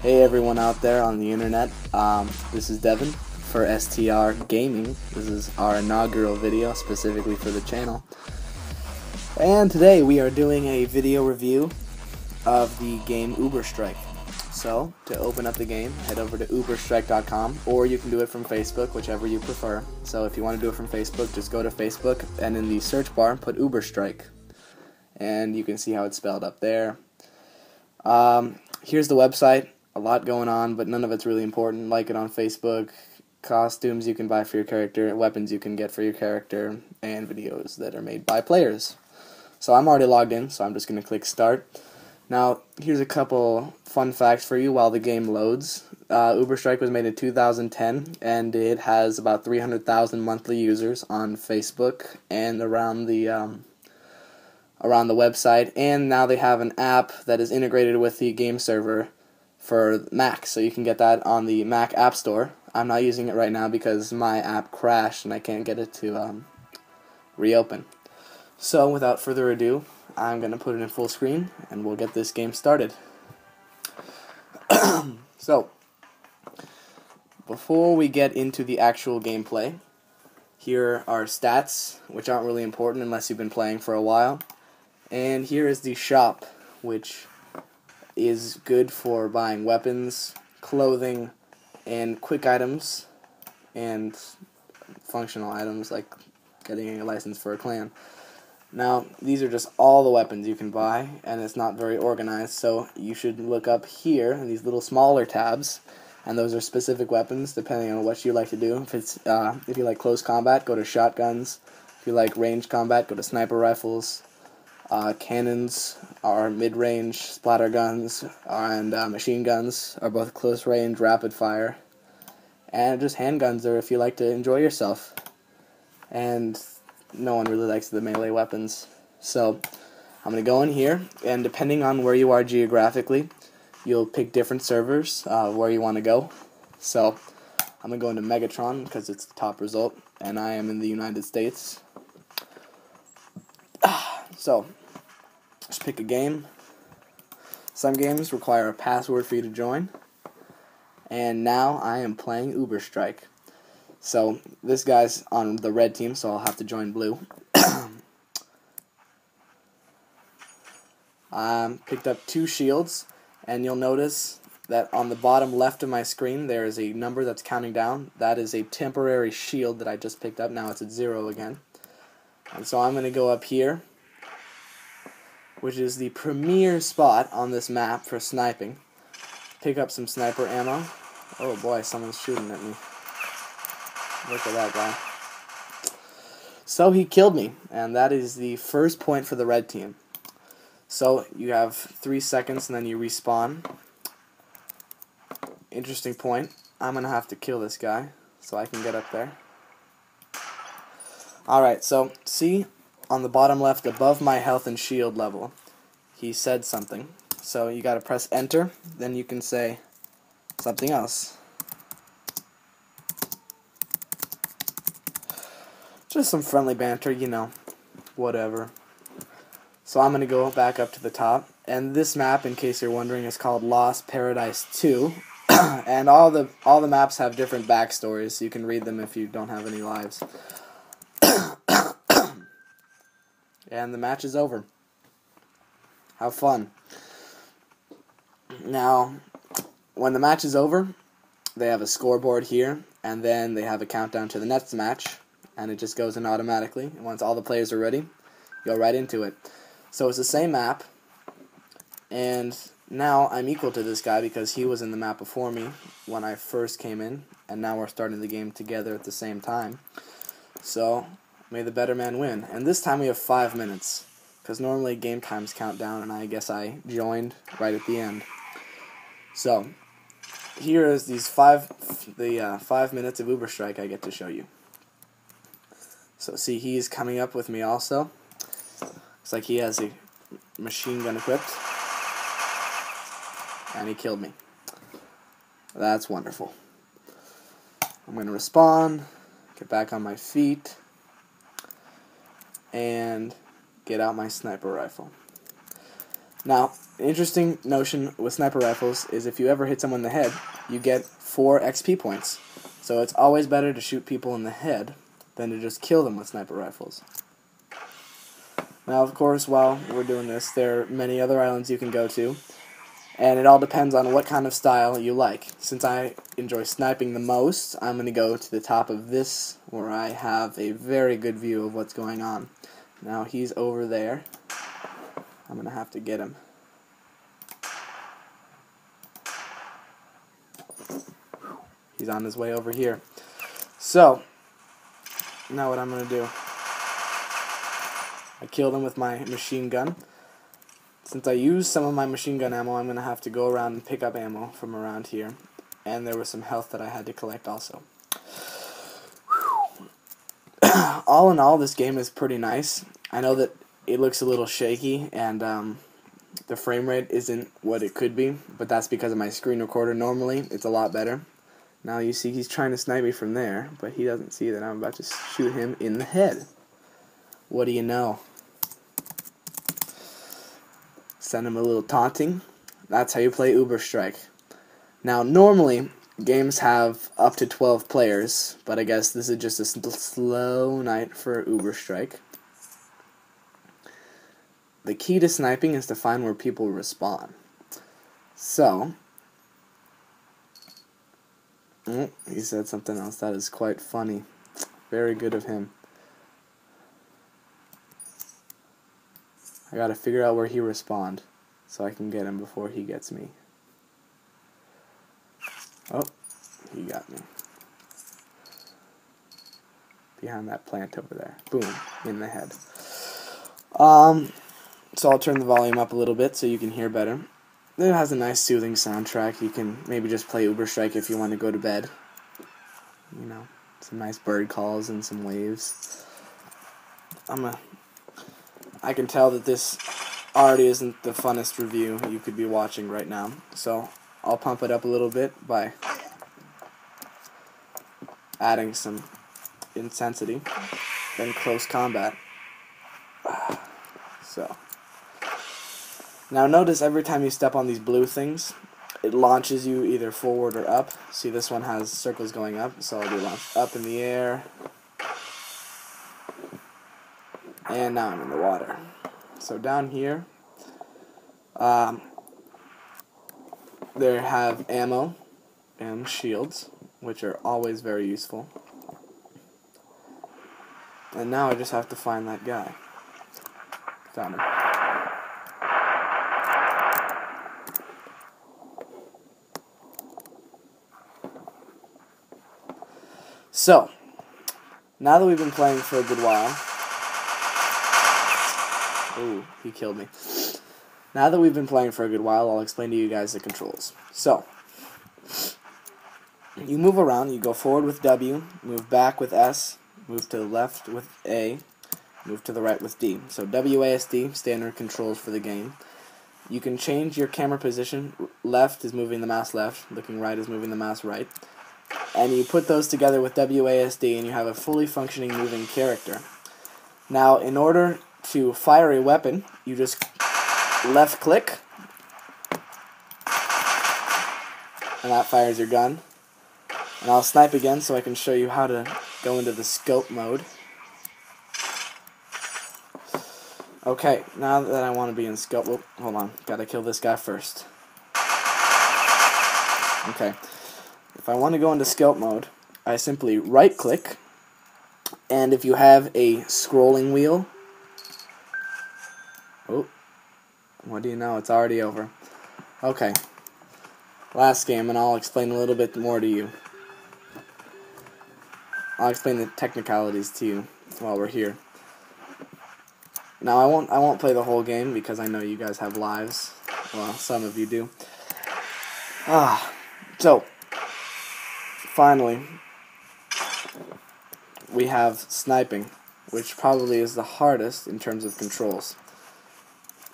Hey everyone out there on the internet, this is Devin for STR Gaming. This is our inaugural video specifically for the channel. And today we are doing a video review of the game Uberstrike. So, to open up the game, head over to Uberstrike.com, or you can do it from Facebook, whichever you prefer. So if you want to do it from Facebook, just go to Facebook and in the search bar put Uberstrike. And you can see how it's spelled up there. Here's the website. A lot going on, but none of it's really important. Like it on Facebook, costumes you can buy for your character, weapons you can get for your character, and videos that are made by players. So I'm already logged in, so I'm just going to click Start. Now, here's a couple fun facts for you while the game loads. Uberstrike was made in 2010, and it has about 300,000 monthly users on Facebook and around the website. And now they have an app that is integrated with the game server for Mac, so you can get that on the Mac App Store. I'm not using it right now because my app crashed and I can't get it to reopen. So without further ado, I'm going to put it in full screen and we'll get this game started. So, before we get into the actual gameplay, here are stats, which aren't really important unless you've been playing for a while. And here is the shop, which is good for buying weapons, clothing, and quick items, and functional items like getting a license for a clan. Now, these are just all the weapons you can buy, and it's not very organized, so you should look up here in these little smaller tabs, and those are specific weapons depending on what you like to do. If you like close combat, go to shotguns. If you like range combat, go to sniper rifles. Cannons are mid-range, splatter guns, and machine guns are both close-range, rapid-fire. And just handguns are if you like to enjoy yourself. And no one really likes the melee weapons. So, I'm going to go in here, and depending on where you are geographically, you'll pick different servers where you want to go. So, I'm going to go into Megatron because it's the top result, and I am in the United States. So, just pick a game. Some games require a password for you to join. And now I am playing Uberstrike. So, this guy's on the red team, so I'll have to join blue. Picked up 2 shields, and you'll notice that on the bottom left of my screen there is a number that's counting down. That is a temporary shield that I just picked up. Now it's at 0 again. And so I'm going to go up here, which is the premier spot on this map for sniping. Pick up some sniper ammo. Oh boy, someone's shooting at me. Look at that guy. So he killed me, and that is the first point for the red team. So you have 3 seconds and then you respawn. Interesting point. I'm going to have to kill this guy so I can get up there. Alright, so see on the bottom left above my health and shield level, he said something. So you gotta press enter, then you can say something else. Just some friendly banter, you know, whatever. So I'm gonna go back up to the top, and this map, in case you're wondering, is called Lost Paradise 2. And all the maps have different backstories, so you can read them if you don't have any lives. And the match is over. Have fun. Now, when the match is over, they have a scoreboard here, and then they have a countdown to the next match, and it just goes in automatically. And once all the players are ready, go right into it. So it's the same map, and now I'm equal to this guy because he was in the map before me when I first came in, and now we're starting the game together at the same time. So, may the better man win. And this time we have 5 minutes, because normally game times count down, and I guess I joined right at the end. So, here is these 5 minutes of Uberstrike I get to show you. So see, he's coming up with me also. Looks like he has a machine gun equipped. And he killed me. That's wonderful. I'm going to respawn, get back on my feet, and get out my sniper rifle. Now, interesting notion with sniper rifles is if you ever hit someone in the head, you get 4 XP points. So it's always better to shoot people in the head than to just kill them with sniper rifles. Now, of course, while we're doing this, there are many other islands you can go to, and it all depends on what kind of style you like. Since I enjoy sniping the most, I'm going to go to the top of this, where I have a very good view of what's going on. Now, he's over there. I'm going to have to get him. He's on his way over here. So, now what I'm going to do, I killed him with my machine gun. Since I used some of my machine gun ammo, I'm going to have to go around and pick up ammo from around here. And there was some health that I had to collect also. All in all, this game is pretty nice. I know that it looks a little shaky, and the frame rate isn't what it could be, but that's because of my screen recorder. Normally, it's a lot better. Now you see he's trying to snipe me from there, but he doesn't see that I'm about to shoot him in the head. What do you know? Send him a little taunting. That's how you play Uberstrike. Now, normally, games have up to 12 players, but I guess this is just a slow night for Uberstrike. The key to sniping is to find where people respawn. So, he said something else. That is quite funny. Very good of him. I gotta figure out where he respawned so I can get him before he gets me. Oh, he got me. Behind that plant over there. Boom, in the head. So I'll turn the volume up a little bit so you can hear better. It has a nice soothing soundtrack. You can maybe just play Uberstrike if you want to go to bed. You know, some nice bird calls and some waves. I can tell that this already isn't the funnest review you could be watching right now. So I'll pump it up a little bit by adding some intensity and close combat. So now notice every time you step on these blue things, it launches you either forward or up. See, this one has circles going up, so I'll do launch up in the air. And now I'm in the water. So down here, there have ammo and shields, which are always very useful. And now I just have to find that guy. Found him. So, now that we've been playing for a good while... Ooh, he killed me. Now that we've been playing for a good while, I'll explain to you guys the controls. So, you move around, you go forward with W, move back with S, move to the left with A, move to the right with D. So WASD, standard controls for the game. You can change your camera position. Left is moving the mouse left, looking right is moving the mouse right. And you put those together with WASD and you have a fully functioning moving character. Now, in order to fire a weapon, you just left click and that fires your gun. And I'll snipe again so I can show you how to go into the scope mode. Okay, now that I want to be in scope... Oh, hold on, gotta kill this guy first. Okay, if I want to go into scope mode, I simply right click, and if you have a scrolling wheel... Oh, what do you know, it's already over. Okay, last game, and I'll explain a little bit more to you. I'll explain the technicalities to you while we're here. Now I won't play the whole game because I know you guys have lives. Well, some of you do. So finally we have sniping, which probably is the hardest in terms of controls.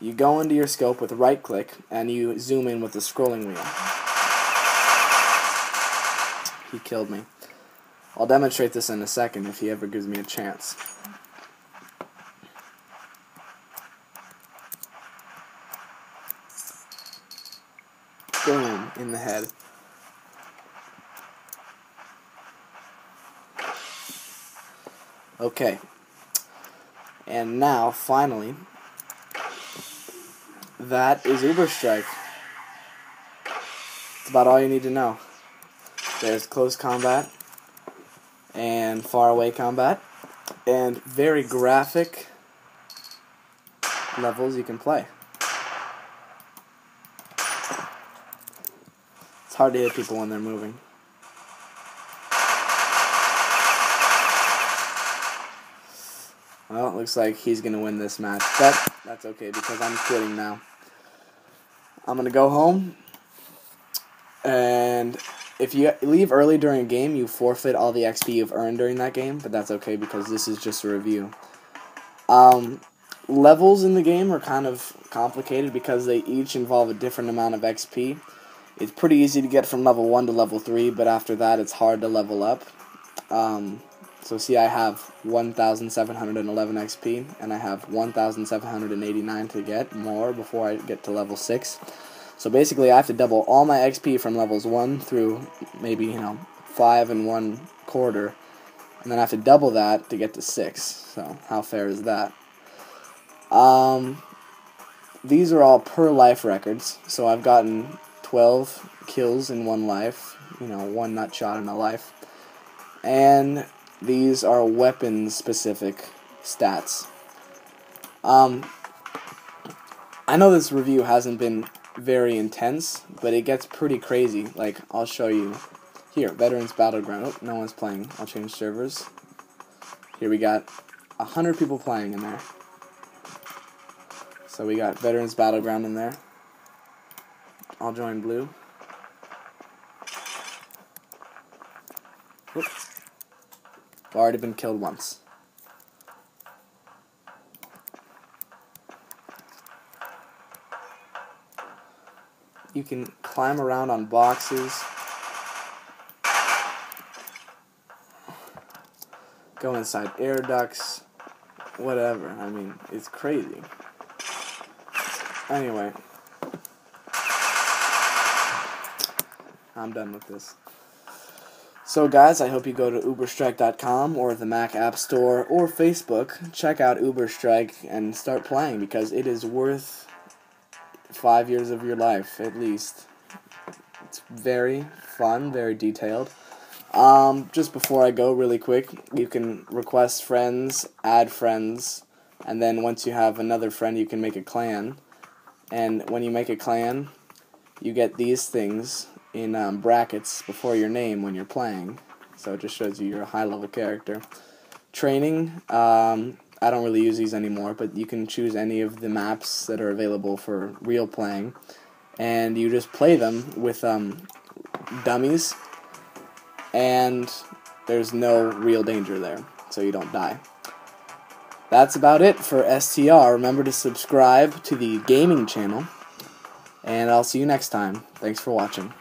You go into your scope with right click and you zoom in with the scrolling wheel. He killed me. I'll demonstrate this in a second if he ever gives me a chance. Boom, in the head. Okay. And now, finally, that is Uberstrike. That's about all you need to know. There's close combat and far away combat and very graphic levels you can play. It's hard to hit people when they're moving. Well, it looks like he's going to win this match, but that's okay because I'm quitting now. I'm going to go home, and if you leave early during a game, you forfeit all the XP you've earned during that game, but that's okay because this is just a review. Levels in the game are kind of complicated because they each involve a different amount of XP. It's pretty easy to get from level 1 to level 3, but after that it's hard to level up. So see, I have 1,711 XP, and I have 1,789 to get more before I get to level 6. So basically, I have to double all my XP from levels 1 through maybe, 5 1/4, and then I have to double that to get to 6. So how fair is that? These are all per life records, so I've gotten 12 kills in 1 life, 1 nut shot in a life, and these are weapon-specific stats. I know this review hasn't been very intense, but it gets pretty crazy. Like, I'll show you. Here, Veterans Battleground. Oh, no one's playing. I'll change servers. Here we got 100 people playing in there. So we got Veterans Battleground in there. I'll join blue. Whoops. I've already been killed once. You can climb around on boxes, go inside air ducts, whatever. I mean, it's crazy. Anyway, I'm done with this. So guys, I hope you go to Uberstrike.com or the Mac App Store or Facebook. Check out Uberstrike and start playing because it is worth 5 years of your life, at least. It's very fun, very detailed. Just before I go really quick, you can request friends, add friends, and then once you have another friend, you can make a clan. And when you make a clan, you get these things in brackets before your name when you're playing, so it just shows you you're a high-level character. Training, I don't really use these anymore, but you can choose any of the maps that are available for real playing, and you just play them with dummies, and there's no real danger there, so you don't die. That's about it for STR. Remember to subscribe to the gaming channel, and I'll see you next time. Thanks for watching.